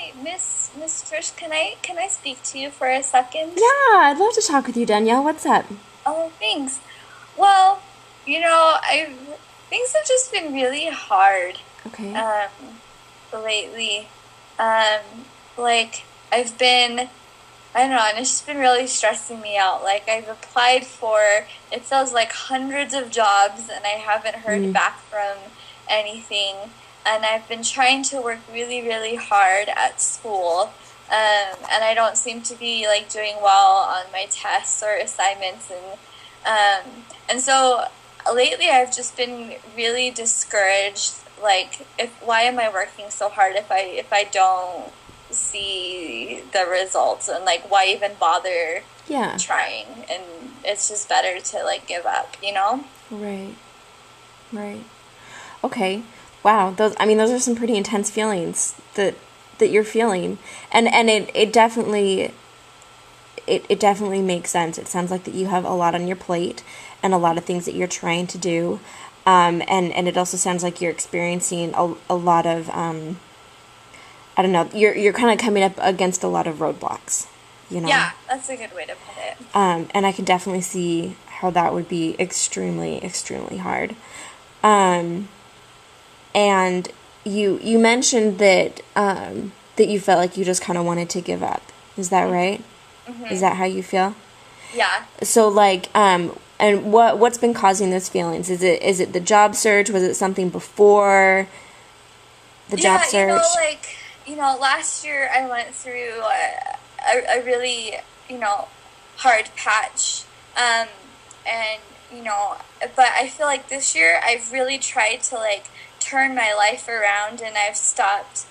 Hi, Miss Trish. Can I speak to you for a second? Yeah, I'd love to talk with you, Danielle. What's up? Oh, thanks. Well, I things have just been really hard Okay. um lately. Like I've been I don't know, and it's just been really stressing me out. Like I've applied for it feels like hundreds of jobs and I haven't heard Mm, back from anything. And I've been trying to work really, really hard at school. And I don't seem to be like doing well on my tests or assignments and so lately I've just been really discouraged. Like if why am I working so hard if I don't see the results, and like why even bother yeah. trying, and it's just better to like give up. Right. Right. Okay. Wow. Those are some pretty intense feelings that you're feeling, and it definitely makes sense. It sounds like that you have a lot on your plate and a lot of things that you're trying to do, and it also sounds like you're experiencing a lot of I don't know. You're kind of coming up against a lot of roadblocks, you know. Yeah, that's a good way to put it. And I can definitely see how that would be extremely, extremely hard. Um, and you mentioned that that you felt like you just kind of wanted to give up. Is that right? Is Mm-hmm. that how you feel? Yeah. So like, and what's been causing those feelings? Is it the job search? Was it something before the job Yeah, search? last year I went through a really, hard patch. Um, and, but I feel like this year I've really tried to like turn my life around, and I've stopped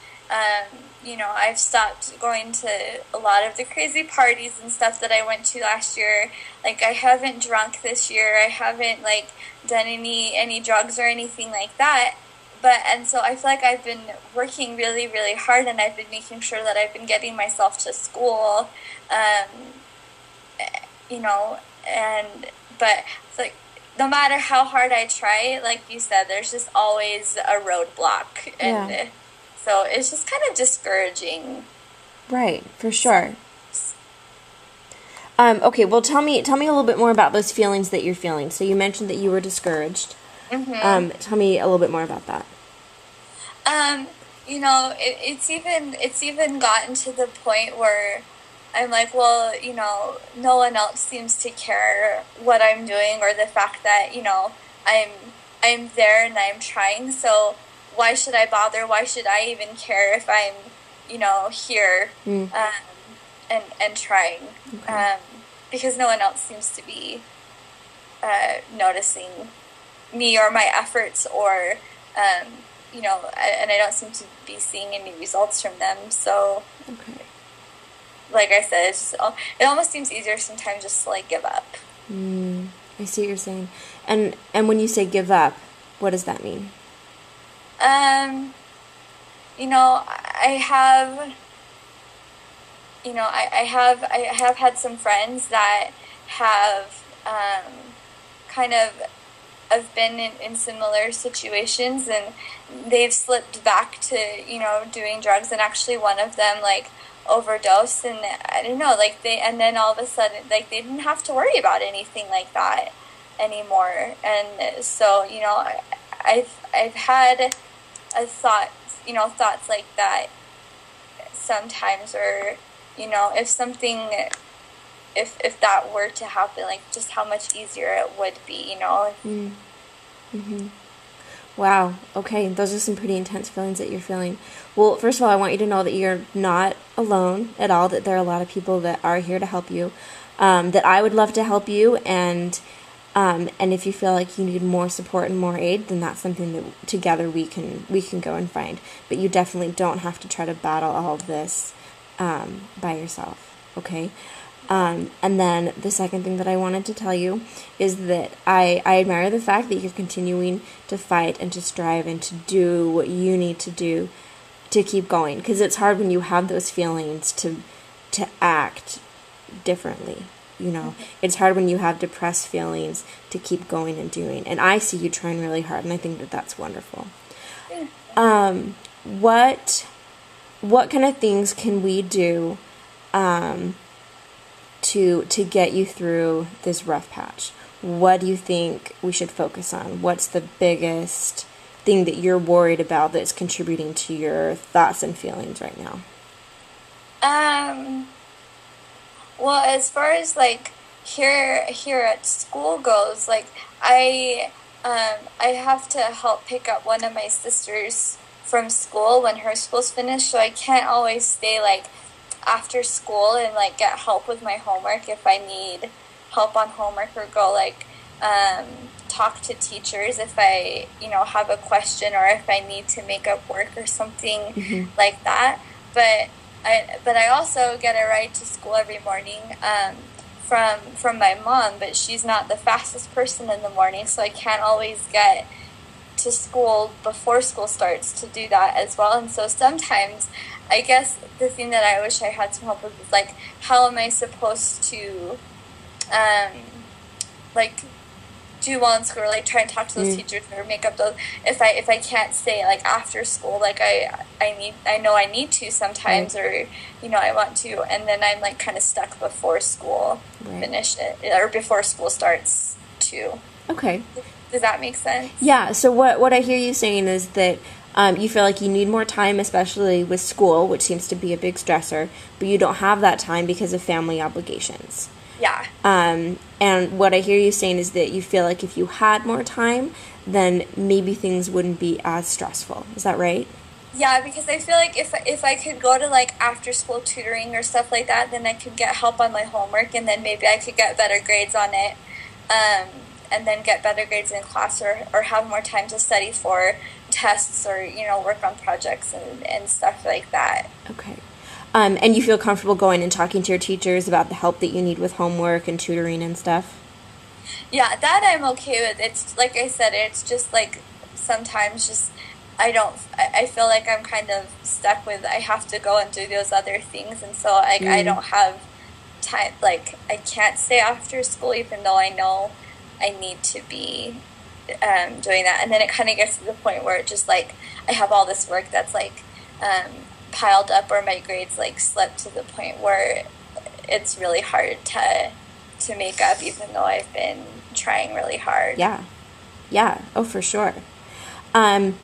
going to a lot of the crazy parties and stuff that I went to last year. Like I haven't drunk this year. I haven't like done any drugs or anything like that. And so I feel like I've been working really, really hard, and I've been making sure that I've been getting myself to school, um, you know, and but it's like no matter how hard I try, like you said, there's just always a roadblock, Yeah. and so it's just kind of discouraging Right. For sure. sometimes. Okay, well, tell me a little bit more about those feelings that you're feeling. So you mentioned that you were discouraged. Mm-hmm. Tell me a little bit more about that. Um, it's even gotten to the point where I'm like, well, no one else seems to care what I'm doing, or the fact that, I'm I'm there and I'm trying, so why should I bother? Why should I even care if I'm, here Mm, and trying? okay. Um, because no one else seems to be noticing me or my efforts, or and I don't seem to be seeing any results from them. So, Okay. like I said, it almost seems easier sometimes just to like give up. Mm, I see what you're saying. And when you say give up, what does that mean? Um, I have, I have had some friends that have kind of have been in similar situations, and they've slipped back to doing drugs, and actually one of them like overdosed, and I don't know, like they and then all of a sudden like they didn't have to worry about anything like that anymore. And so I've had a thought thoughts like that sometimes, or if something, if that were to happen, like just how much easier it would be. Mm, mm-hmm. Wow. Okay, those are some pretty intense feelings that you're feeling. Well, first of all, I want you to know that you're not alone at all, that there are a lot of people that are here to help you, that I would love to help you, and if you feel like you need more support and more aid, then that's something that together we can go and find. But you definitely don't have to try to battle all of this by yourself. Okay. And then the second thing that I wanted to tell you is that I admire the fact that you're continuing to fight and to strive and to do what you need to do to keep going. Because it's hard when you have those feelings to act differently. You know, it's hard when you have depressed feelings to keep going and doing. And I see you trying really hard, and I think that that's wonderful. Yeah. Um, what what kind of things can we do um, to get you through this rough patch? What do you think we should focus on? What's the biggest thing that you're worried about that's contributing to your thoughts and feelings right now? Um, well, as far as like here at school goes, like I have to help pick up one of my sisters from school when her school's finished, so I can't always stay like after school and like get help with my homework if I need help on homework, or go like um, talk to teachers if I, have a question, or if I need to make up work or something Mm-hmm. like that. But I also get a ride to school every morning from my mom, but she's not the fastest person in the morning, so I can't always get to school before school starts to do that as well. And so sometimes I guess the thing that I wish I had some help with is like, how am I supposed to um like do well in school, or like try and talk to those Mm. teachers or make up those, if I can't stay like after school, like I know I need to Right. sometimes, or I want to, and then I'm like kind of stuck before school Right. finish it, or before school starts too. Okay. Does that make sense? Yeah, so what I hear you saying is that you feel like you need more time, especially with school, which seems to be a big stressor, but you don't have that time because of family obligations. Yeah. And what I hear you saying is that you feel like if you had more time, then maybe things wouldn't be as stressful. Is that right? Yeah, because I feel like if I could go to like after school tutoring or stuff like that, then I could get help on my homework, and then maybe I could get better grades on it, um, and then get better grades in class, or have more time to study for tests, or work on projects and stuff like that. Okay. And you feel comfortable going and talking to your teachers about the help that you need with homework and tutoring and stuff? Yeah, that I'm okay with. It's like I said, it's just like sometimes just I don't. I feel like I'm kind of stuck with, I have to go and do those other things, and so like I Mm. don't have time. Like I can't stay after school, even though I know I need to be doing that. And then it kind of gets to the point where it just like I have all this work that's like um, piled up, or my grades like slip to the point where it's really hard to make up, even though I've been trying really hard. Yeah. Yeah. Oh, for sure. Um,